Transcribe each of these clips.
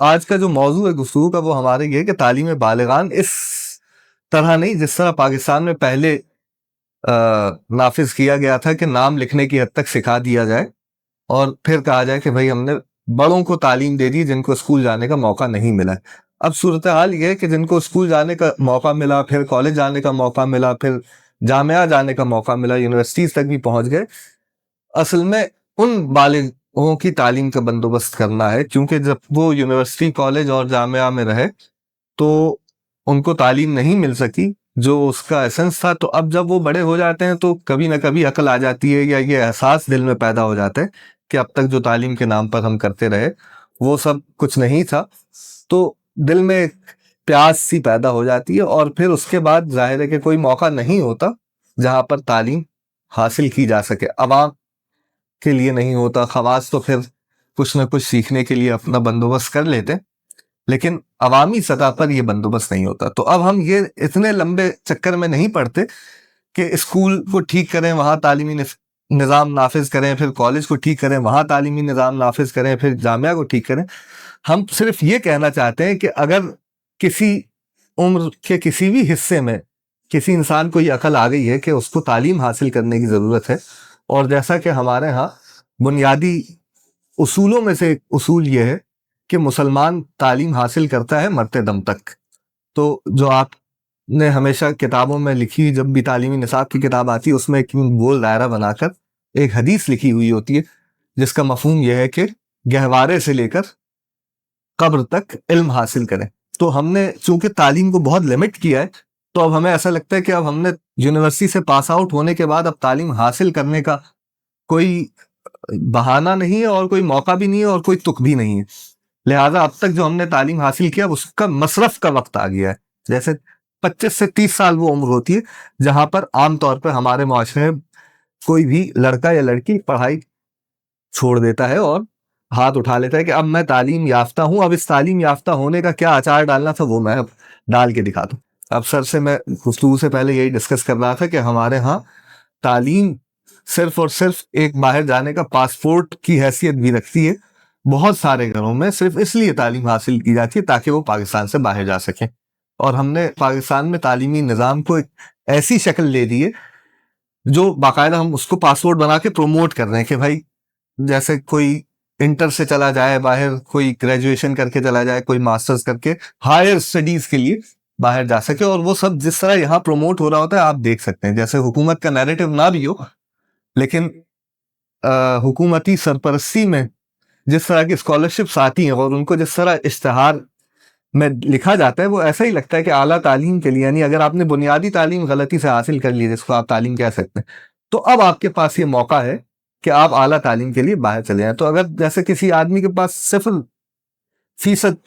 آج کا جو موضوع ہے گفتگو کا وہ ہمارے یہ کہ تعلیم بالغان اس طرح نہیں جس طرح پاکستان میں پہلے نافذ کیا گیا تھا کہ نام لکھنے کی حد تک سکھا دیا جائے اور پھر کہا جائے کہ بھائی ہم نے بڑوں کو تعلیم دے دی جن کو اسکول جانے کا موقع نہیں ملا ہے۔ اب صورتحال یہ ہے کہ جن کو اسکول جانے کا موقع ملا، پھر کالج جانے کا موقع ملا، پھر جامعہ جانے کا موقع ملا، یونیورسٹیز تک بھی پہنچ گئے، اصل میں ان بالغوں کی تعلیم کا بندوبست کرنا ہے، کیونکہ جب وہ یونیورسٹی، کالج اور جامعہ میں رہے تو ان کو تعلیم نہیں مل سکی جو اس کا ایسنس تھا۔ تو اب جب وہ بڑے ہو جاتے ہیں تو کبھی نہ کبھی عقل آ جاتی ہے یا یہ احساس دل میں پیدا ہو جاتا ہے کہ اب تک جو تعلیم کے نام پر ہم کرتے رہے وہ سب کچھ نہیں تھا، تو دل میں ایک پیاس سی پیدا ہو جاتی ہے، اور پھر اس کے بعد ظاہر ہے کہ کوئی موقع نہیں ہوتا جہاں پر تعلیم حاصل کی جا سکے۔ عوام کے لیے نہیں ہوتا، خواص تو پھر کچھ نہ کچھ سیکھنے کے لیے اپنا بندوبست کر لیتے، لیکن عوامی سطح پر یہ بندوبست نہیں ہوتا۔ تو اب ہم یہ اتنے لمبے چکر میں نہیں پڑتے کہ اسکول کو ٹھیک کریں، وہاں تعلیمی نظام نافذ کریں، پھر کالج کو ٹھیک کریں، وہاں تعلیمی نظام نافذ کریں، پھر جامعہ کو ٹھیک کریں۔ ہم صرف یہ کہنا چاہتے ہیں کہ اگر کسی عمر کے کسی بھی حصے میں کسی انسان کو یہ عقل آ گئی ہے کہ اس کو تعلیم حاصل کرنے کی ضرورت ہے، اور جیسا کہ ہمارے ہاں بنیادی اصولوں میں سے ایک اصول یہ ہے کہ مسلمان تعلیم حاصل کرتا ہے مرتے دم تک، تو جو آپ نے ہمیشہ کتابوں میں لکھی، جب بھی تعلیمی نصاب کی کتاب آتی ہے اس میں ایک گول دائرہ بنا کر ایک حدیث لکھی ہوئی ہوتی ہے جس کا مفہوم یہ ہے کہ گہوارے سے لے کر قبر تک علم حاصل کریں۔ تو ہم نے چونکہ تعلیم کو بہت لمٹ کیا ہے، تو اب ہمیں ایسا لگتا ہے کہ اب ہم نے یونیورسٹی سے پاس آؤٹ ہونے کے بعد اب تعلیم حاصل کرنے کا کوئی بہانہ نہیں ہے اور کوئی موقع بھی نہیں ہے اور کوئی تک بھی نہیں ہے، لہٰذا اب تک جو ہم نے تعلیم حاصل کیا اس کا مصرف کا وقت آ گیا ہے۔ جیسے 25 سے 30 سال وہ عمر ہوتی ہے جہاں پر عام طور پہ ہمارے معاشرے میں کوئی بھی لڑکا یا لڑکی پڑھائی چھوڑ دیتا ہے اور ہاتھ اٹھا لیتا ہے کہ اب میں تعلیم یافتہ ہوں، اب اس تعلیم یافتہ ہونے کا کیا اچار ڈالنا تھا وہ میں اب ڈال کے دکھاتا ہوں۔ اب سر سے میں گفتگو سے پہلے یہی ڈسکس کر رہا تھا کہ ہمارے ہاں تعلیم صرف اور صرف ایک باہر جانے کا پاسپورٹ کی حیثیت بھی رکھتی ہے۔ بہت سارے گھروں میں صرف اس لیے تعلیم حاصل کی جاتی ہے تاکہ وہ پاکستان سے باہر جا سکیں، اور ہم نے پاکستان میں تعلیمی نظام کو ایک ایسی شکل دے دی ہے جو باقاعدہ ہم اس کو پاسپورٹ بنا کے پروموٹ کر رہے ہیں کہ بھائی جیسے کوئی انٹر سے چلا جائے باہر، کوئی گریجویشن کر کے چلا جائے، کوئی ماسٹرز کر کے ہائر اسٹڈیز کے لیے باہر جا سکے، اور وہ سب جس طرح یہاں پروموٹ ہو رہا ہوتا ہے آپ دیکھ سکتے ہیں۔ جیسے حکومت کا نیریٹو نہ بھی ہو، لیکن حکومتی سرپرستی میں جس طرح کی اسکالرشپس آتی ہیں اور ان کو جس طرح اشتہار میں لکھا جاتا ہے وہ ایسا ہی لگتا ہے کہ اعلیٰ تعلیم کے لیے، یعنی اگر آپ نے بنیادی تعلیم غلطی سے حاصل کر لی جس کو آپ تعلیم کہہ سکتے ہیں، تو اب آپ کے پاس یہ موقع ہے کہ آپ اعلیٰ تعلیم کے لیے باہر چلے جائیں۔ تو اگر جیسے کسی آدمی کے پاس 0%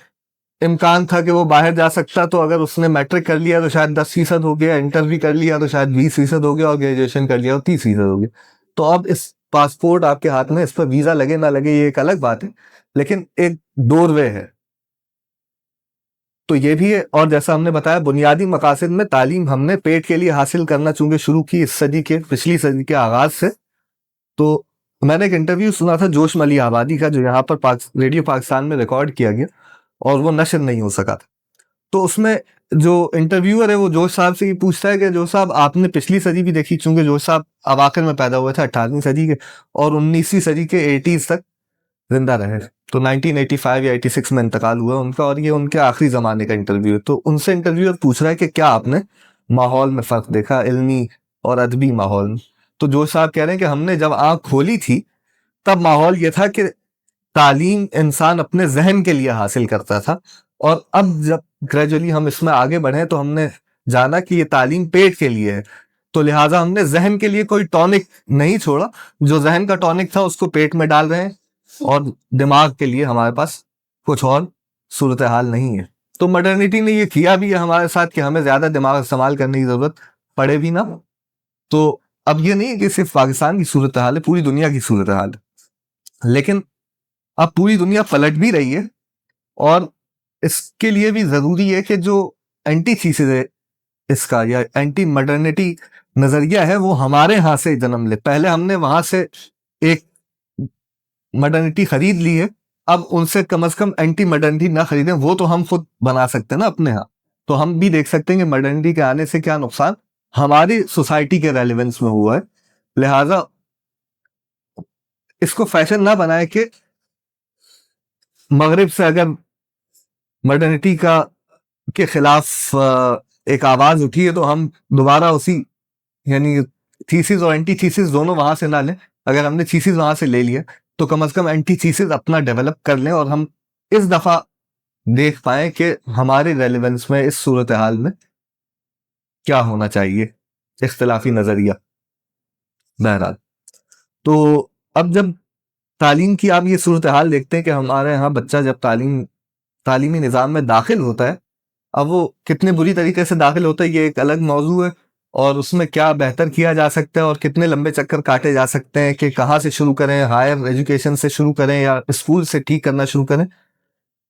امکان تھا کہ وہ باہر جا سکتا، تو اگر اس نے میٹرک کر لیا تو شاید 10% ہو گیا، انٹر بھی کر لیا تو شاید 20% ہو گیا، اور گریجویشن کر لیا تو 30% ہو گیا۔ تو اب اس پاسپورٹ آپ کے ہاتھ میں، اس پر ویزا لگے نہ لگے یہ ایک الگ بات ہے، لیکن ایک ڈور وے ہے۔ تو یہ بھی ہے، اور جیسا ہم نے بتایا بنیادی مقاصد میں تعلیم ہم نے پیٹ کے لیے حاصل کرنا چونکہ شروع کی اس صدی کے، پچھلی صدی کے آغاز سے۔ تو میں نے ایک انٹرویو سنا تھا جوش ملی آبادی کا جو یہاں پر ریڈیو پاکستان میں ریکارڈ کیا گیا اور وہ نشر نہیں ہو سکا تھا۔ تو اس میں جو انٹرویور ہے وہ جوش صاحب سے یہ پوچھتا ہے کہ جوش صاحب آپ نے پچھلی صدی بھی دیکھی، چونکہ جوش صاحب اواخر میں پیدا ہوئے تھے 18ویں صدی کے، اور 19ویں صدی کے 80s تک زندہ رہے، تو 1985 یا 86 میں انتقال ہوا ان کا، اور یہ ان کے آخری زمانے کا انٹرویو ہے۔ تو ان سے انٹرویور پوچھ رہا ہے کہ کیا آپ نے ماحول میں فرق دیکھا، علمی اور ادبی ماحول میں؟ تو جوش صاحب کہہ رہے ہیں کہ ہم نے جب آنکھ کھولی تھی تب ماحول یہ تھا کہ تعلیم انسان اپنے ذہن کے لیے حاصل کرتا تھا، اور اب جب گریجولی ہم اس میں آگے بڑھے تو ہم نے جانا کہ یہ تعلیم پیٹ کے لیے ہے، تو لہٰذا ہم نے ذہن کے لیے کوئی ٹونک نہیں چھوڑا، جو ذہن کا ٹونک تھا اس کو پیٹ میں ڈال رہے ہیں، اور دماغ کے لیے ہمارے پاس کچھ اور صورتحال نہیں ہے۔ تو ماڈرنٹی نے یہ کیا بھی ہے ہمارے ساتھ کہ ہمیں زیادہ دماغ استعمال کرنے کی ضرورت پڑے بھی نہ۔ تو اب یہ نہیں ہے کہ صرف پاکستان کی صورتحال ہے، پوری دنیا کی صورتحال ہے، لیکن اب پوری دنیا پلٹ بھی رہی ہے، اور اس کے لیے بھی ضروری ہے کہ جو اینٹی تھیسس ہے اس کا، یا اینٹی ماڈرنٹی نظریہ ہے، وہ ہمارے ہاں سے جنم لے۔ پہلے ہم نے وہاں سے ایک ماڈرنٹی خرید لی ہے اب ان سے کم از کم اینٹی ماڈرنٹی نہ خریدیں، وہ تو ہم خود بنا سکتے ہیں نا اپنے ہاں. تو ہم بھی دیکھ سکتے ہیں کہ ماڈرنٹی کے آنے سے کیا نقصان ہماری سوسائٹی کے ریلیونس میں ہوا ہے. لہٰذا اس کو فیشن نہ بنائے کہ مغرب سے اگر ماڈرنٹی کے خلاف ایک آواز اٹھی ہے تو ہم دوبارہ اسی یعنی تھیسس اور اینٹی تھیسس دونوں وہاں سے نہ لیں. اگر ہم نے تھیسس وہاں سے لے لیا تو کم از کم اینٹی تھیسس اپنا ڈیولپ کر لیں اور ہم اس دفعہ دیکھ پائیں کہ ہمارے ریلیونس میں اس صورتحال میں کیا ہونا چاہیے، اختلافی نظریہ. بہرحال تو اب جب تعلیم کی آپ یہ صورتحال دیکھتے ہیں کہ ہمارے یہاں بچہ جب تعلیمی نظام میں داخل ہوتا ہے، اب وہ کتنے بری طریقے سے داخل ہوتا ہے یہ ایک الگ موضوع ہے، اور اس میں کیا بہتر کیا جا سکتا ہے اور کتنے لمبے چکر کاٹے جا سکتے ہیں کہ کہاں سے شروع کریں، ہائر ایجوکیشن سے شروع کریں یا اسکول سے ٹھیک کرنا شروع کریں.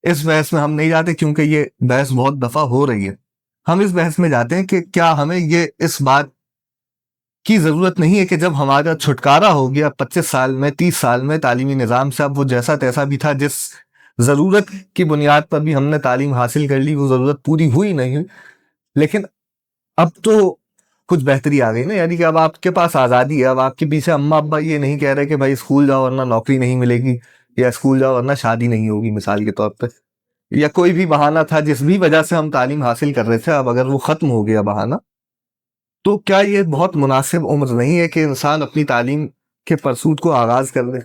اس بحث میں ہم نہیں جاتے کیونکہ یہ بحث بہت دفعہ ہو رہی ہے. ہم اس بحث میں جاتے ہیں کہ کیا ہمیں یہ اس بات کی ضرورت نہیں ہے کہ جب ہمارا چھٹکارا ہو گیا 25 سال میں 30 سال میں تعلیمی نظام سے، اب وہ جیسا تیسا بھی تھا، جس ضرورت کی بنیاد پر بھی ہم نے تعلیم حاصل کر لی وہ ضرورت پوری ہوئی نہیں ہوئی، لیکن اب تو کچھ بہتری آ گئی نا. یعنی کہ اب آپ کے پاس آزادی ہے، اب آپ کے پیچھے اماں ابا یہ نہیں کہہ رہے کہ بھائی اسکول جاؤ ورنہ نوکری نہیں ملے گی، یا اسکول جاؤ ورنہ شادی نہیں ہوگی مثال کے طور پہ، یا کوئی بھی بہانہ تھا جس بھی وجہ سے ہم تعلیم حاصل کر رہے تھے، اب اگر وہ ختم ہو گیا بہانہ، تو کیا یہ بہت مناسب عمر نہیں ہے کہ انسان اپنی تعلیم کے پرسوٹ کو آغاز کر لے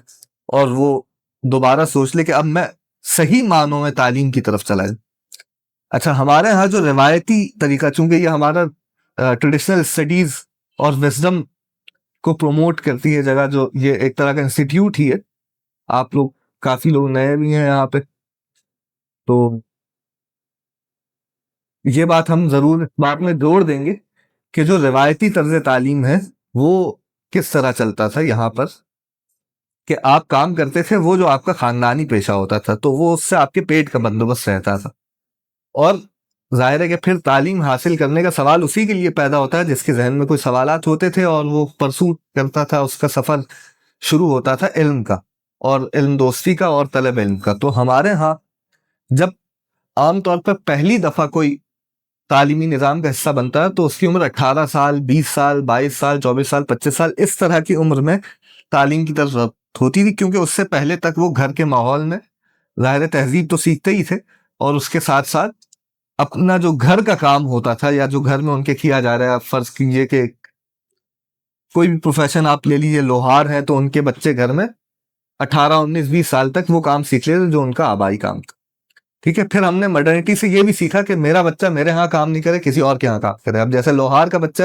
اور وہ دوبارہ سوچ لے کہ اب میں صحیح معنوں میں تعلیم کی طرف چلا جائے. اچھا، ہمارے ہاں جو روایتی طریقہ، چونکہ یہ ہمارا ٹریڈیشنل اسٹڈیز اور وزڈم کو پروموٹ کرتی ہے جگہ، جو یہ ایک طرح کا انسٹیٹیوٹ ہی ہے. آپ لوگ کافی لوگ نئے بھی ہیں یہاں پہ، تو یہ بات ہم ضرور بات میں جوڑ دیں گے کہ جو روایتی طرز تعلیم ہے وہ کس طرح چلتا تھا یہاں پر، کہ آپ کام کرتے تھے وہ جو آپ کا خاندانی پیشہ ہوتا تھا تو وہ اس سے آپ کے پیٹ کا بندوبست رہتا تھا. اور ظاہر ہے کہ پھر تعلیم حاصل کرنے کا سوال اسی کے لیے پیدا ہوتا ہے جس کے ذہن میں کوئی سوالات ہوتے تھے اور وہ پرسو کرتا تھا، اس کا سفر شروع ہوتا تھا علم کا اور علم دوستی کا اور طلب علم کا. تو ہمارے ہاں جب عام طور پر پہلی دفعہ کوئی تعلیمی نظام کا حصہ بنتا ہے تو اس کی عمر 18 سال 20 سال 22 سال 24 سال 25 سال اس طرح کی عمر میں تعلیم کی طرف رغبت ہوتی تھی، کیونکہ اس سے پہلے تک وہ گھر کے ماحول میں ظاہر تہذیب تو سیکھتے ہی تھے، اور اس کے ساتھ ساتھ اپنا جو گھر کا کام ہوتا تھا یا جو گھر میں ان کے کیا جا رہا ہے. آپ فرض کیجئے کہ کوئی بھی پروفیشن آپ لے لیجئے، لوہار ہیں تو ان کے بچے گھر میں 18 19 20 سال تک وہ کام سیکھ لیتے جو ان کا آبائی کام تھا. ٹھیک ہے، پھر ہم نے ماڈرنٹی سے یہ بھی سیکھا کہ میرا بچہ میرے ہاں کام نہیں کرے، کسی اور کے ہاں کام کرے. اب جیسے لوہار کا بچہ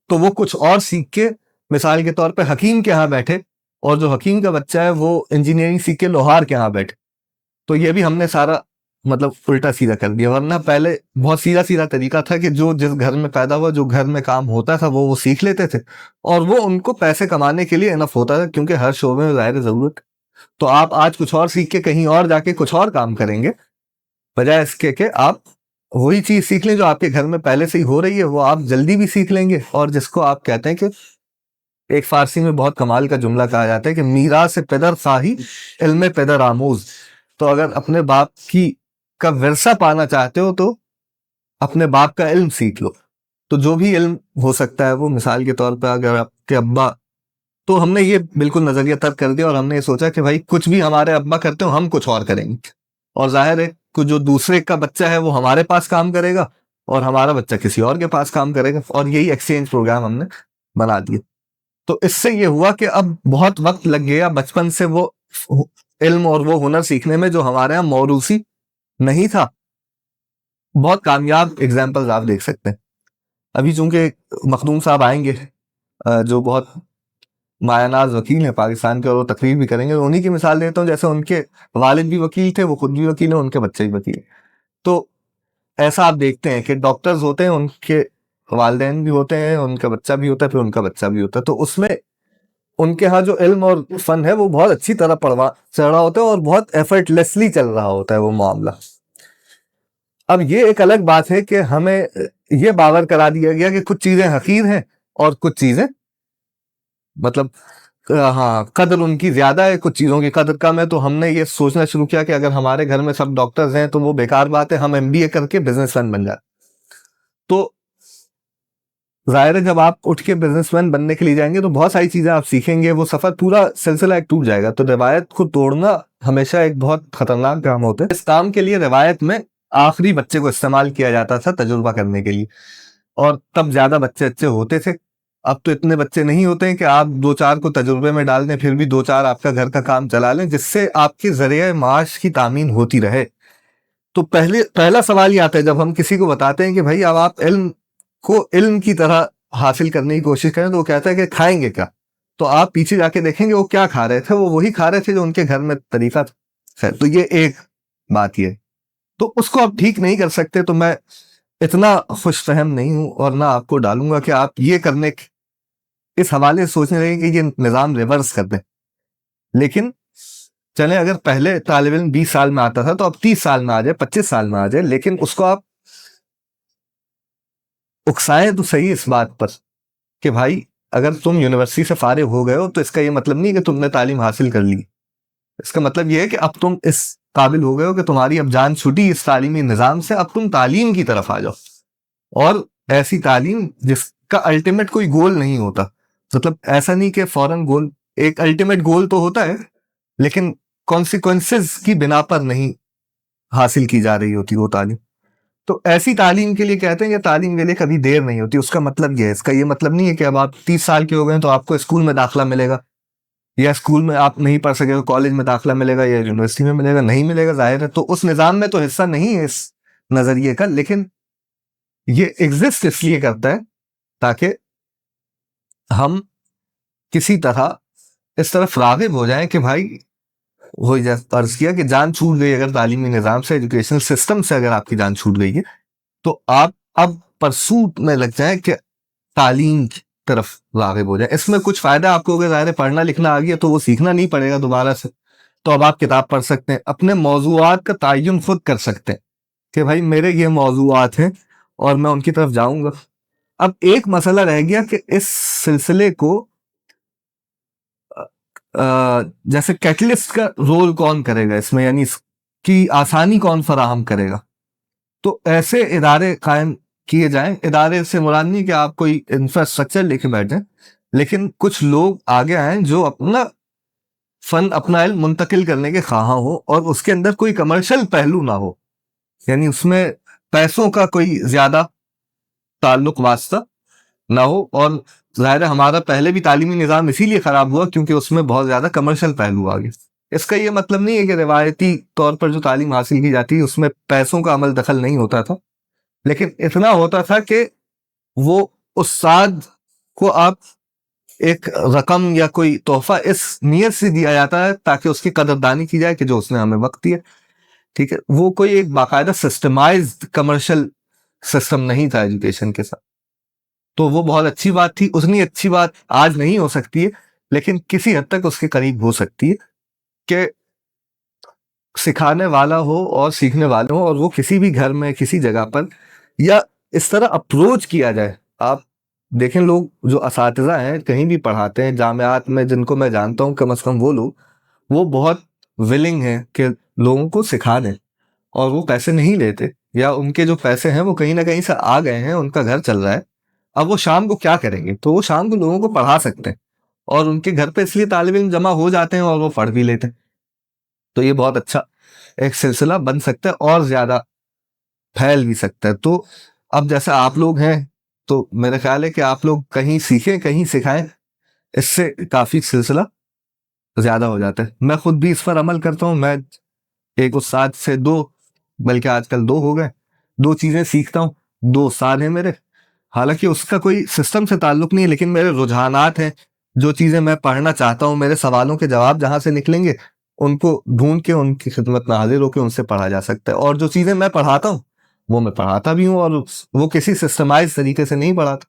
تو وہ کچھ اور سیکھ کے مثال کے طور پہ حکیم کے ہاں بیٹھے، اور جو حکیم کا بچہ ہے وہ انجینئرنگ سیکھ کے لوہار کے ہاں بیٹھے. تو یہ بھی ہم نے سارا مطلب الٹا سیدھا کر دیا. ورنہ پہلے بہت سیدھا سیدھا طریقہ تھا کہ جو جس گھر میں پیدا ہوا، جو گھر میں کام ہوتا تھا وہ سیکھ لیتے تھے، اور وہ ان کو پیسے کمانے کے لیے انف ہوتا تھا، کیونکہ ہر شعبے میں ظاہر ضرورت. تو آپ آج کچھ اور سیکھ کے کہیں اور جا کے کچھ اور کام کریں گے، بجائے اس کے کہ آپ وہی چیز سیکھ لیں جو آپ کے گھر میں پہلے سے ہی ہو رہی ہے، وہ آپ جلدی بھی سیکھ لیں گے. اور جس کو آپ کہتے ہیں کہ ایک فارسی میں بہت کمال کا جملہ کہا جاتا ہے کہ میراث پدر خواہی علم پدر آموز. تو اگر اپنے باپ کا ورثہ پانا چاہتے ہو تو اپنے باپ کا علم سیکھ لو. تو جو بھی علم ہو سکتا ہے وہ، مثال کے طور پہ اگر آپ کے ابا، تو ہم نے یہ بالکل نظریہ ترک کر دیا اور ہم نے یہ سوچا کہ بھائی کچھ بھی ہمارے ابا کرتے ہو ہم کچھ اور کریں گے. اور ظاہر ہے کہ جو دوسرے کا بچہ ہے وہ ہمارے پاس کام کرے گا اور ہمارا بچہ کسی اور کے پاس کام کرے گا، اور یہی ایکسچینج پروگرام ہم نے بنا دیا. تو اس سے یہ ہوا کہ اب بہت وقت لگ گیا بچپن سے وہ علم اور وہ ہنر سیکھنے میں جو ہمارے یہاں موروثی نہیں تھا. بہت کامیاب اگزامپلز آپ دیکھ سکتے ہیں. ابھی چونکہ مخدوم صاحب آئیں گے جو بہت مایہ ناز وکیل ہیں پاکستان کے، اور وہ تقریر بھی کریں گے، انہی کی مثال دیتا ہوں. جیسے ان کے والد بھی وکیل تھے، وہ خود بھی وکیل ہیں، ان کے بچے بھی وکیل. تو ایسا آپ دیکھتے ہیں کہ ڈاکٹرز ہوتے ہیں، ان کے والدین بھی ہوتے ہیں، ان کا بچہ بھی ہوتا ہے، پھر ان کا بچہ بھی ہوتا ہے. تو اس میں ان کے ہاں جو علم اور فن ہے وہ بہت اچھی طرح پڑھوا چل رہا ہوتا ہے اور بہت ایفرٹ لیسلی چل رہا ہوتا ہے وہ معاملہ. اب یہ ایک الگ بات ہے کہ ہمیں یہ باور کرا دیا گیا کہ کچھ چیزیں حقیر ہیں اور کچھ چیزیں مطلب ہاں قدر ان کی زیادہ ہے، کچھ چیزوں کی قدر کم ہے. تو ہم نے یہ سوچنا شروع کیا کہ اگر ہمارے گھر میں سب ڈاکٹرز ہیں تو وہ بیکار بات ہے، ہم MBA کر کے بزنس مین بن جائیں. تو ظاہر ہے جب آپ اٹھ کے بزنس مین بننے کے لیے جائیں گے تو بہت ساری چیزیں آپ سیکھیں گے، وہ سفر پورا سلسلہ ایک ٹوٹ جائے گا. تو روایت کو توڑنا ہمیشہ ایک بہت خطرناک کام ہوتا ہے. اس کام کے لیے روایت میں آخری بچے کو استعمال کیا جاتا تھا تجربہ کرنے کے لیے، اور تب زیادہ بچے اچھے ہوتے تھے. اب تو اتنے بچے نہیں ہوتے ہیں کہ آپ 2-4 کو تجربے میں ڈال دیں، پھر بھی 2-4 آپ کا گھر کا کام چلا لیں جس سے آپ کے ذریعہ معاش کی تامین ہوتی رہے. تو پہلا سوال یہ آتا ہے جب ہم کسی کو بتاتے ہیں کہ بھائی اب آپ علم کو علم کی طرح حاصل کرنے کی کوشش کریں، تو وہ کہتا ہے کہ کھائیں گے کیا؟ تو آپ پیچھے جا کے دیکھیں گے وہ کیا کھا رہے تھے، وہ وہی کھا رہے تھے جو ان کے گھر میں طریقہ تھا. تو یہ ایک بات یہ، تو اس کو آپ ٹھیک نہیں کر سکتے. تو میں اتنا خوش فہم نہیں ہوں اور نہ آپ کو ڈالوں گا کہ آپ یہ کرنے اس حوالے سے سوچنے لگیں کہ یہ نظام ریورس کر دیں. لیکن چلیں اگر پہلے طالب علم 20 سال میں آتا تھا تو اب 30 سال میں آ جائے، 25 سال میں آ جائے، لیکن اس کو آپ اکسائیں تو صحیح اس بات پر کہ بھائی اگر تم یونیورسٹی سے فارغ ہو گئے ہو تو اس کا یہ مطلب نہیں کہ تم نے تعلیم حاصل کر لی. اس کا مطلب یہ ہے کہ اب تم اس قابل ہو گئے ہو کہ تمہاری اب جان چھوٹی اس تعلیمی نظام سے، اب تم تعلیم کی طرف آ جاؤ. اور ایسی تعلیم جس کا الٹیمیٹ کوئی گول نہیں ہوتا، مطلب ایسا نہیں کہ فوراً گول، ایک الٹیمیٹ گول تو ہوتا ہے لیکن کانسیکوینسز کی بنا پر نہیں حاصل کی جا رہی ہوتی وہ تعلیم. تو ایسی تعلیم کے لیے کہتے ہیں کہ تعلیم کے لیے کبھی دیر نہیں ہوتی. اس کا مطلب یہ ہے، اس کا یہ مطلب نہیں ہے کہ اب آپ 30 سال کے ہو گئے تو آپ کو اسکول میں داخلہ ملے گا، یا اسکول میں آپ نہیں پڑھ سکے تو کالج میں داخلہ ملے گا یا یونیورسٹی میں ملے گا. نہیں ملے گا، ظاہر ہے. تو اس نظام میں تو حصہ نہیں ہے اس نظریے کا، لیکن یہ ایگزسٹ اس لیے کرتا ہے تاکہ ہم کسی طرح اس طرف راغب ہو جائیں کہ بھائی وہی جیسا عرض کیا کہ جان چھوٹ گئی اگر تعلیمی نظام سے، ایجوکیشنل سسٹم سے اگر آپ کی جان چھوٹ گئی ہے تو آپ اب پرسوٹ میں لگ جائیں کہ تعلیم کی طرف راغب ہو جائیں. اس میں کچھ فائدہ آپ کو ہوگا، ظاہر ہے پڑھنا لکھنا آ گیا تو وہ سیکھنا نہیں پڑے گا دوبارہ سے. تو اب آپ کتاب پڑھ سکتے ہیں، اپنے موضوعات کا تعین خود کر سکتے ہیں کہ بھائی میرے یہ موضوعات ہیں اور میں ان کی طرف جاؤں گا. اب ایک مسئلہ رہ گیا کہ اس سلسلے کو جیسے کیٹلسٹ کا رول کون کرے گا اس میں، یعنی اس کی آسانی کون فراہم کرے گا. تو ایسے ادارے قائم کیے جائیں. ادارے سے مراد نہیں کہ آپ کوئی انفراسٹرکچر لے کے بیٹھیں، لیکن کچھ لوگ آگے آئیں جو اپنا فن، اپنا علم منتقل کرنے کے خواہاں ہو اور اس کے اندر کوئی کمرشل پہلو نہ ہو، یعنی اس میں پیسوں کا کوئی زیادہ تعلق واسطہ نہ ہو. اور ظاہر ہے ہمارا پہلے بھی تعلیمی نظام اسی لیے خراب ہوا کیونکہ اس میں بہت زیادہ کمرشل پہلو آ گئے. اس کا یہ مطلب نہیں ہے کہ روایتی طور پر جو تعلیم حاصل کی جاتی ہے اس میں پیسوں کا عمل دخل نہیں ہوتا تھا، لیکن اتنا ہوتا تھا کہ وہ استاد کو آپ ایک رقم یا کوئی تحفہ اس نیت سے دیا جاتا ہے تاکہ اس کی قدردانی کی جائے کہ جو اس نے ہمیں وقت دیا. ٹھیک ہے، وہ کوئی ایک باقاعدہ سسٹمائزڈ کمرشل سسٹم نہیں تھا ایجوکیشن کے ساتھ. تو وہ بہت اچھی بات تھی. اتنی اچھی بات آج نہیں ہو سکتی ہے لیکن کسی حد تک اس کے قریب ہو سکتی ہے کہ سکھانے والا ہو اور سیکھنے والے ہوں، اور وہ کسی بھی گھر میں کسی جگہ پر یا اس طرح اپروچ کیا جائے. آپ دیکھیں لوگ جو اساتذہ ہیں کہیں بھی پڑھاتے ہیں جامعات میں، جن کو میں جانتا ہوں کم از کم وہ لوگ، وہ بہت ولنگ ہیں کہ لوگوں کو سکھا دیں اور وہ پیسے نہیں لیتے، یا ان کے جو پیسے ہیں وہ کہیں نہ کہیں سے آ گئے ہیں، ان کا گھر چل رہا ہے. اب وہ شام کو کیا کریں گے؟ تو وہ شام کو لوگوں کو پڑھا سکتے ہیں اور ان کے گھر پہ اس لیے طالب علم جمع ہو جاتے ہیں اور وہ پڑھ بھی لیتے ہیں. تو یہ بہت اچھا ایک سلسلہ بن سکتا ہے اور زیادہ پھیل بھی سکتا ہے. تو اب جیسا آپ لوگ ہیں تو میرا خیال ہے کہ آپ لوگ کہیں سیکھیں کہیں سکھائیں، اس سے کافی سلسلہ زیادہ ہو جاتا ہے. میں خود بھی اس پر عمل کرتا ہوں. میں ایک استاد سے بلکہ آج کل 2 ہو گئے، 2 چیزیں سیکھتا ہوں. 2 استاد ہیں میرے، حالانکہ اس کا کوئی سسٹم سے تعلق نہیں ہے، لیکن میرے رجحانات ہیں. جو چیزیں میں پڑھنا چاہتا ہوں، میرے سوالوں کے جواب جہاں سے نکلیں گے ان کو ڈھونڈ کے ان کی خدمت میں حاضر ہو کے ان سے پڑھا جا سکتا ہے. اور جو چیزیں میں پڑھاتا ہوں وہ میں پڑھاتا بھی ہوں، اور وہ کسی سسٹمائز طریقے سے نہیں پڑھاتا.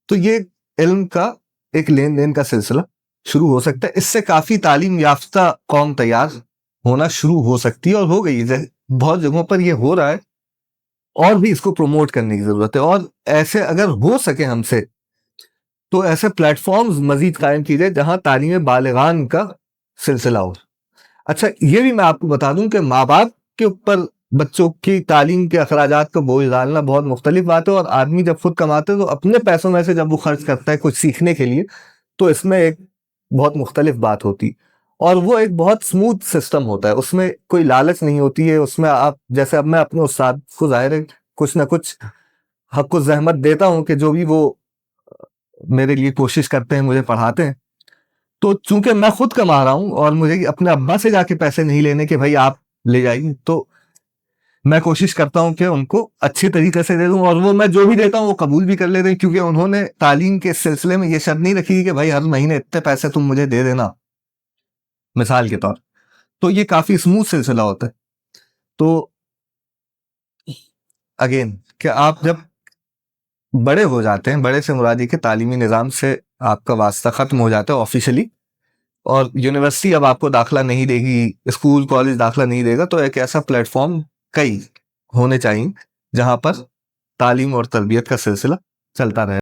تو یہ علم کا ایک لین دین کا سلسلہ شروع ہو سکتا ہے. اس سے کافی تعلیم یافتہ قوم تیار ہونا شروع ہو سکتی ہے اور ہو گئی ہے. بہت جگہوں پر یہ ہو رہا ہے اور بھی اس کو پروموٹ کرنے کی ضرورت ہے. اور ایسے اگر ہو سکے ہم سے تو ایسے پلیٹ فارمز مزید قائم کیجیے جہاں تعلیم بالغان کا سلسلہ ہو. اچھا یہ بھی میں آپ کو بتا دوں کہ ماں باپ کے اوپر بچوں کی تعلیم کے اخراجات کا بوجھ ڈالنا بہت مختلف بات ہے, اور آدمی جب خود کماتے ہے تو اپنے پیسوں میں سے جب وہ خرچ کرتا ہے کچھ سیکھنے کے لیے تو اس میں ایک بہت مختلف بات ہوتی, اور وہ ایک بہت سموتھ سسٹم ہوتا ہے, اس میں کوئی لالچ نہیں ہوتی ہے. اس میں آپ جیسے اب میں اپنے استاد کو ظاہر ہے کچھ نہ کچھ حق و زحمت دیتا ہوں کہ جو بھی وہ میرے لیے کوشش کرتے ہیں مجھے پڑھاتے ہیں, تو چونکہ میں خود کما رہا ہوں اور مجھے اپنے ابا سے جا کے پیسے نہیں لینے کہ بھائی آپ لے جائیے, تو میں کوشش کرتا ہوں کہ ان کو اچھی طریقے سے دے دوں, اور وہ میں جو بھی دیتا ہوں وہ قبول بھی کر لیتے ہیں, کیونکہ انہوں نے تعلیم کے سلسلے میں یہ شرط نہیں رکھی کہ بھائی ہر مہینے اتنے پیسے تم مجھے دے دینا, مثال کے طور. تو یہ کافی اسموتھ سلسلہ ہوتا ہے. تو اگین کہ آپ جب بڑے ہو جاتے ہیں, بڑے سے مرادی کے تعلیمی نظام سے آپ کا واسطہ ختم ہو جاتا ہے آفیشلی, اور یونیورسٹی اب آپ کو داخلہ نہیں دے گی, اسکول کالج داخلہ نہیں دے گا, تو ایک ایسا پلیٹ فارم کئی ہونے چاہیے جہاں پر تعلیم اور تربیت کا سلسلہ چلتا رہے.